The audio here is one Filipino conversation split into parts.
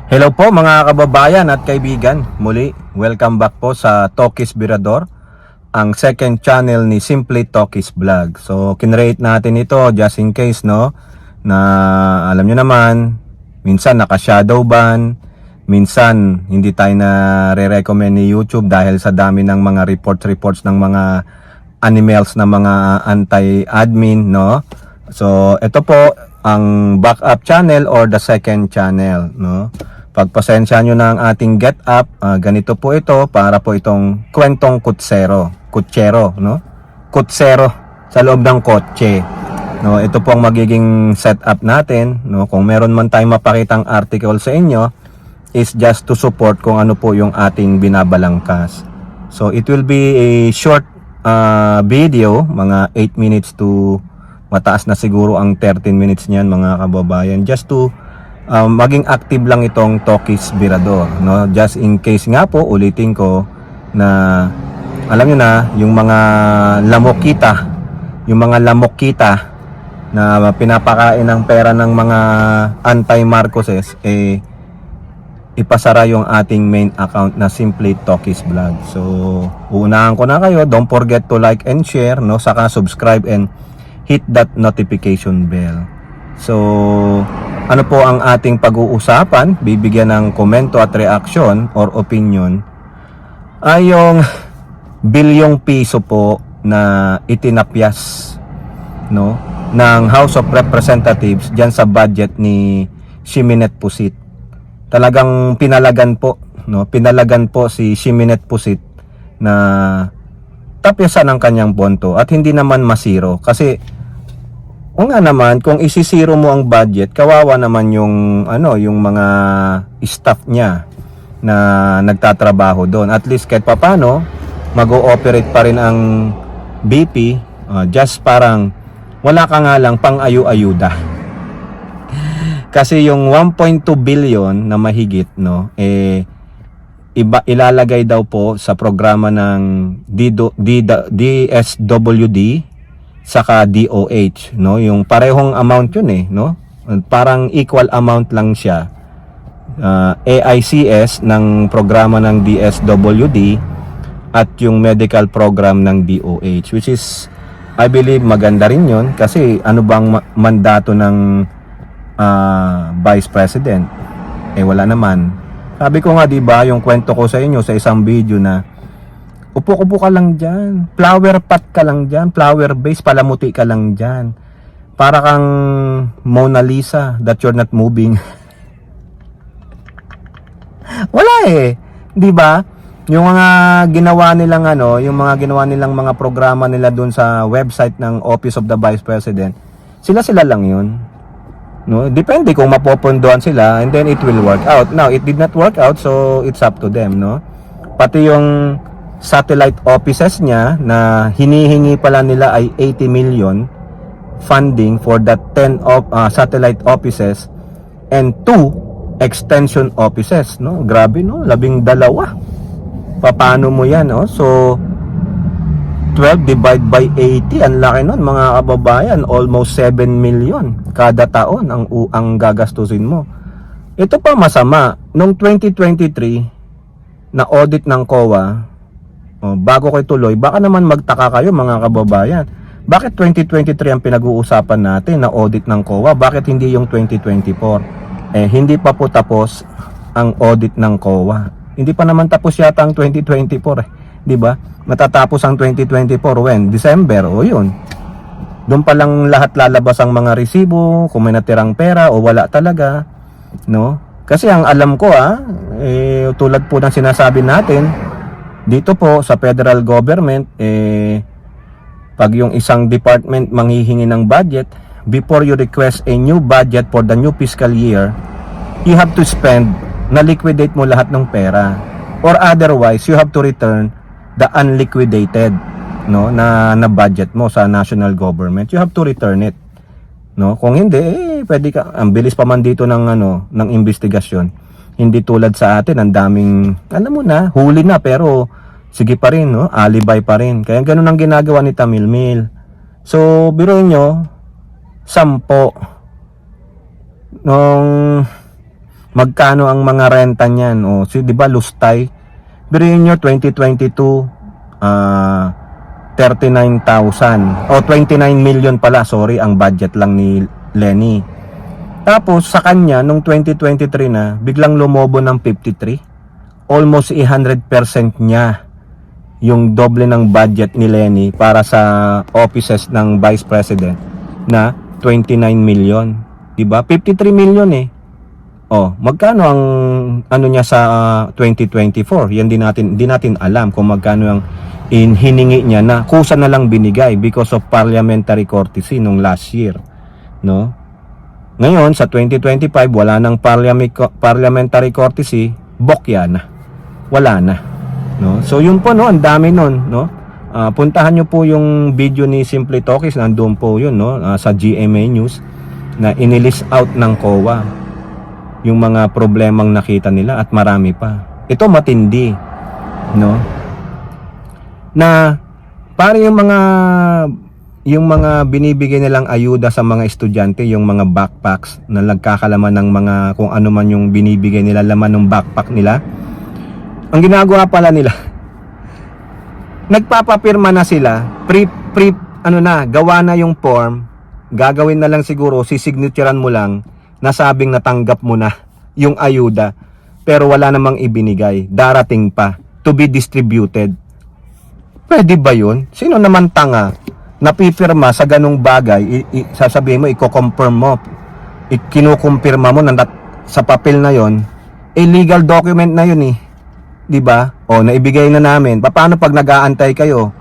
Hello po mga kababayan at kaibigan. Muli, welcome back po sa Tokis Birador, ang second channel ni Simply Tokis Vlog. So, kinreate natin ito just in case, no, na alam nyo naman, minsan naka-shadow ban, minsan hindi tayo na re-recommend ni YouTube dahil sa dami ng mga reports ng mga animals na mga anti-admin, no. So, ito po ang backup channel or the second channel, no. Pagpasensya nyo na ang ating get up, ganito po ito para po itong kwentong kutsero, no? Kutsero sa loob ng kotse. No, ito po ang magiging setup natin, no? Kung meron man tayong mapakitang article sa inyo, is just to support kung ano po yung ating binabalangkas. So it will be a short video, mga 8 minutes to mataas na siguro ang 13 minutes niyan mga kababayan, just to maging active lang itong Tokis Birador, no? Just in case nga po, ulitin ko na alam niyo na yung mga lamok kita na pinapakain ng pera ng mga anti-Marcoses, ipasara yung ating main account na Simply Tokis Vlog. So, uunahan ko na kayo, don't forget to like and share, no? Saka subscribe and hit that notification bell. So, ano po ang ating pag-uusapan, bibigyan ng komento at reaksyon or opinion, ay yung bilyong piso po na itinapyas, no, ng House of Representatives dyan sa budget ni Ximenet Pusit. Talagang pinalagan po si Ximenet Pusit na tapyasan ang kanyang bonto at hindi naman masiro kasi o nga naman, kung isisiro mo ang budget, kawawa naman yung mga staff niya na nagtatrabaho doon. At least kahit papano, mag-ooperate pa rin ang BP, just parang wala ka nga lang pang ayu-ayuda. Kasi yung 1.2 billion na mahigit, no, ilalagay daw po sa programa ng DSWD saka DOH, no, yung parehong amount yun no, parang equal amount lang siya. AICS ng programa ng DSWD at yung medical program ng DOH, which is I believe maganda rin yun kasi ano bang mandato ng Vice President, wala naman. Sabi ko nga, di ba, yung kwento ko sa inyo sa isang video na upo-upo ka lang dyan, flower pot ka lang dyan, flower base, palamuti ka lang dyan, para kang Mona Lisa that you're not moving. Wala di ba? Yung mga ginawa nilang mga programa nila doon sa website ng Office of the Vice President, sila lang yun, no? Depende kung mapopondohan sila, and then it will work out. Now it did not work out, so it's up to them, no? Pati yung satellite offices niya na hinihingi pala nila ay 80 million funding for that 10 satellite offices and 2 extension offices, no? Grabe, no? 12. Paano mo yan, no? So 12 divide by 80, ang laki nun mga kababayan, almost 7 million kada taon ang gagastusin mo. Ito pa masama, nung 2023 na audit ng COA, bago ko ituloy, baka naman magtaka kayo mga kababayan, bakit 2023 ang pinag-uusapan natin na audit ng COA, bakit hindi yung 2024? Hindi pa po tapos ang audit ng COA, hindi pa naman tapos yata ang 2024 di ba? Matatapos ang 2024 when? December, yun, doon pa lang lahat lalabas ang mga resibo, kung may natirang pera o wala talaga, no? Kasi ang alam ko tulad po ng sinasabi natin dito po sa federal government, pag yung isang department manghihingi ng budget, before you request a new budget for the new fiscal year, you have to spend, na-liquidate mo lahat ng pera. Or otherwise, you have to return the unliquidated, no, na budget mo sa national government. You have to return it, no? Kung hindi, pwede ka, ang bilis pa man dito ng ng investigasyon. Hindi tulad sa atin, ang daming, alam mo na, huli na pero sige pa rin, no? Alibay pa rin. Kaya ganun ang ginagawa ni Tamilmil. So, biruin nyo, 10. Nung Magkano ang mga renta niyan? O, di ba lustay? Pero yun yung 2022, 39,000 o 29 million pala, sorry, ang budget lang ni Lenny. Tapos sa kanya nung 2023 na biglang lumobo ng 53, almost 100% niya yung doble ng budget ni Lenny para sa offices ng Vice President na 29 million, 'di ba? 53 million eh. Oh, magkano ang ano niya sa 2024? Yan di natin alam kung magkano ang hiningi niya na kusa na lang binigay because of parliamentary courtesy nung last year, no? Ngayon sa 2025 wala nang parliamentary courtesy, bokya na. Wala na, no? So yun po, no, ang dami nun, no? Puntahan niyo po yung video ni Simply Talkies, nandoon po yun, no, sa GMA News, na inilist out ng COA yung mga problemang nakita nila at marami pa. Ito matindi, no? Na para yung mga binibigay nilang ayuda sa mga estudyante, yung mga backpacks na nagkakalaman ng mga kung ano man yung binibigay nila, laman ng backpack nila. Ang ginagawa pala nila, nagpapapirma na sila, gawa na yung form, gagawin na lang siguro, sisignaturean mo lang, nasabing natanggap mo na yung ayuda, pero wala namang ibinigay, darating pa, to be distributed. Pwede ba yun? Sino naman tanga napipirma sa ganung bagay, sasabihin mo, i-confirm mo, kinukumpirma mo na sa papel na yon, legal document na yun eh. 'Di ba? O naibigay na namin. Paano pag nag-aantay kayo?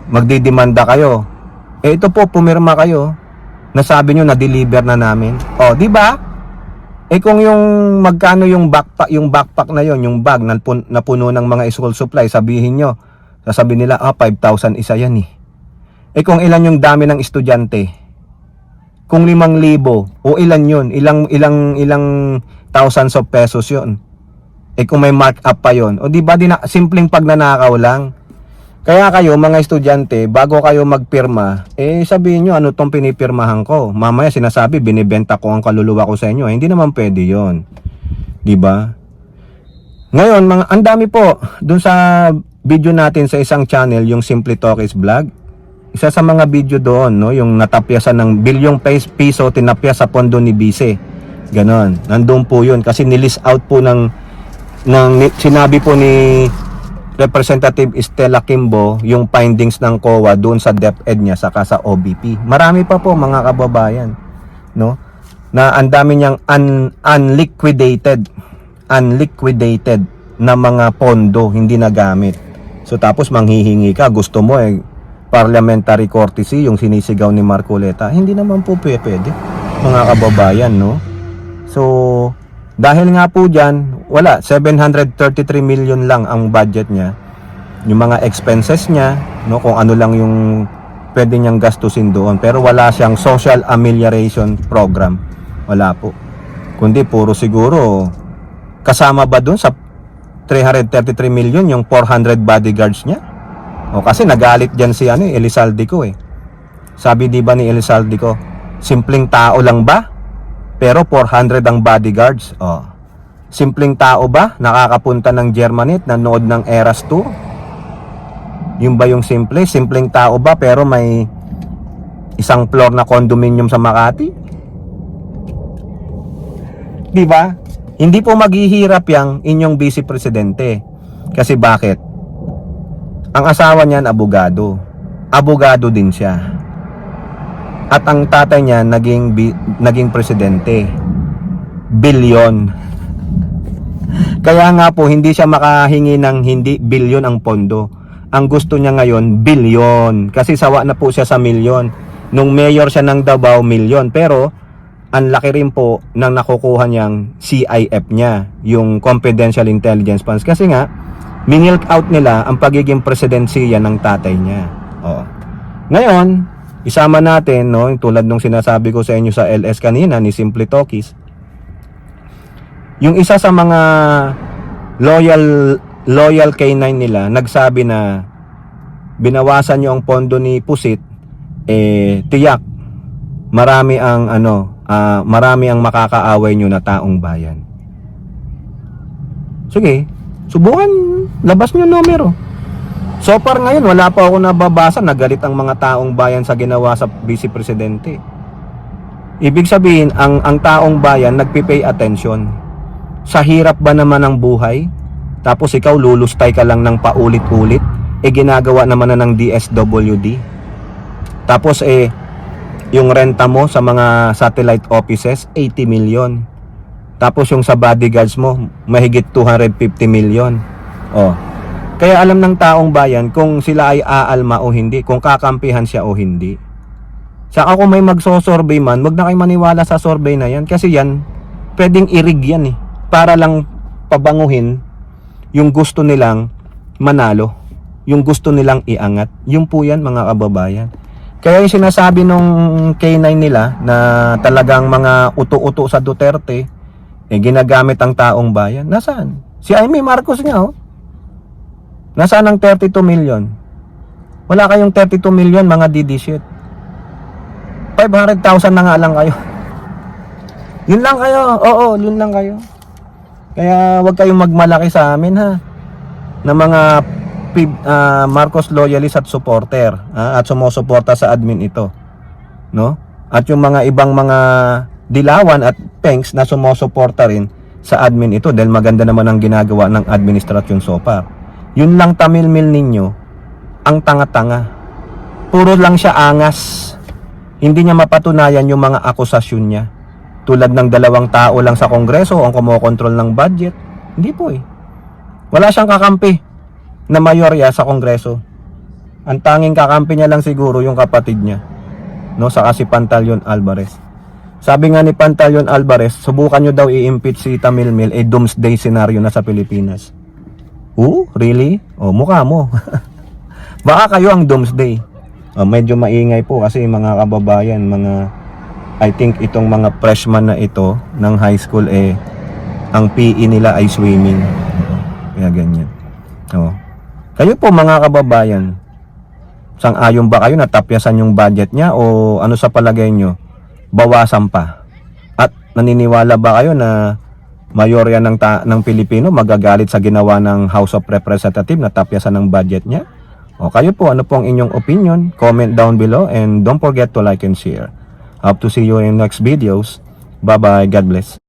Magdidemanda kayo. Ito po, pumirma kayo. Nasabi nyo na deliver na namin. O, 'di ba? Kung yung magkano yung backpack na yon, yung bag na puno ng mga school supply, sabihin nyo, sasabihin nila, 5,000 isa yan eh. Kung ilan yung dami ng estudyante? Kung 5,000, o ilan yun? Ilang thousands of pesos yun? Kung may markup pa yon, o di ba simpleng pagnanakaw lang. Kaya kayo mga estudyante, bago kayo magpirma, sabihin nyo ano tong pinipirmahan ko. Mamaya sinasabi binibenta ko ang kaluluwa ko sa inyo. Hindi naman pwede yon, di ba? Ngayon, ang dami po dun sa video natin sa isang channel, yung Simply Talkies Vlog. Isa sa mga video doon, no, yung natapyasan ng bilyong piso tinapya sa pondo ni Vice. Ganon. Nandoon po yun kasi nilist out po sinabi po ni Representative Estela Kimbo yung findings ng COA doon sa DepEd niya saka sa OBP. Marami pa po mga kababayan, no, na ang dami niyang unliquidated na mga pondo hindi nagamit. So tapos manghihingi ka, gusto mo parliamentary courtesy yung sinisigaw ni Marcoleta. Hindi naman po pwede, mga kababayan, no? So dahil nga po dyan, wala, 733 million lang ang budget niya. Yung mga expenses niya, no, kung ano lang yung pwede niyang gastusin doon. Pero wala siyang social amelioration program. Wala po. Kundi puro siguro, kasama ba doon sa 333 million yung 400 bodyguards niya? O kasi nagalit dyan si Elizalde ko eh. Sabi di ba ni Elizalde ko, simpleng tao lang ba? Pero 400 ang bodyguards. Oh. Simpleng tao ba nakakapunta ng Germany at nanood ng Eras Tour? Yung ba yung simple? Simpleng tao ba pero may isang floor na condominium sa Makati? Di ba? Hindi po maghihirap yang inyong vice presidente. Kasi bakit? Ang asawa niyan abogado. Abogado din siya. At ang tatay niya naging presidente. Bilyon. Kaya nga po hindi siya makahingi ng hindi bilyon ang pondo. Ang gusto niya ngayon bilyon. Kasi sawa na po siya sa milyon. Nung mayor siya ng Davao, milyon. Pero ang laki rin po ng nakukuha niyang CIF niya, yung Confidential Intelligence Funds. Kasi nga minilk out nila ang pagiging presidensiya ng tatay niya. Ngayon, isama natin, no, tulad nung sinasabi ko sa inyo sa LS kanina ni Simply Talkies, yung isa sa mga loyal K9 nila nagsabi na binawasan nyo ang pondo ni Pusit, tiyak marami ang makakaaway nyo na taong bayan. Sige, subukan, labas nyo numero. So far ngayon, wala pa ako nababasa na galit ang mga taong bayan sa ginawa sa Vice Presidente. Ibig sabihin, ang taong bayan nagpipay attention. Sa hirap ba naman ng buhay? Tapos ikaw lulustay ka lang ng paulit-ulit? Ginagawa naman na ng DSWD. Tapos yung renta mo sa mga satellite offices, 80 million. Tapos yung sa bodyguards mo, mahigit 250 million. Kaya alam ng taong bayan kung sila ay aalma o hindi, kung kakampihan siya o hindi. Saka kung may magso-survey man, wag na kayo maniwala sa survey na yan. Kasi yan, pwedeng irig yan eh. Para lang pabanguhin yung gusto nilang manalo. Yung gusto nilang iangat. Yung po yan mga kababayan. Kaya yung sinasabi nung K9 nila na talagang mga uto-uto sa Duterte, ginagamit ang taong bayan. Nasaan? Si Amy Marcos nga nasaan ang 32 million? Wala kayong 32 million mga didishit. 500,000 na nga lang kayo. Yun lang kayo. Oo, yun lang kayo. Kaya wag kayong magmalaki sa amin ha. Na mga Marcos loyalist at supporter at sumusuporta sa admin ito. No? At yung mga ibang mga dilawan at pengs na sumusuporta rin sa admin ito dahil maganda naman ang ginagawa ng administrasyon so far. Yun lang tamilmil ninyo, ang tanga-tanga. Puro lang siya angas. Hindi niya mapatunayan yung mga akusasyon niya. Tulad ng 2 tao lang sa Kongreso ang kumokontrol ng budget. Hindi po Wala siyang kakampi na mayorya sa Kongreso. Ang tanging kakampi niya lang siguro yung kapatid niya. No, saka si Pantaleon Alvarez. Sabi nga ni Pantaleon Alvarez, subukan nyo daw i-impeach si Tamilmil, doomsday scenario na sa Pilipinas. Really? Mukha mo. Baka kayo ang doomsday. Medyo maingay po kasi mga kababayan, I think itong mga freshman na ito ng high school ang PE nila ay swimming. Kaya ganyan. Kayo po mga kababayan, sang-ayon ba kayo na tapyasan yung budget niya o ano sa palagay nyo? Bawasan pa? At naniniwala ba kayo na mayorya ng Pilipino magagalit sa ginawa ng House of Representatives na tapyasan ng budget niya? Kayo po, ano po ang inyong opinion? Comment down below and don't forget to like and share. Hope to see you in next videos. Bye bye. God bless.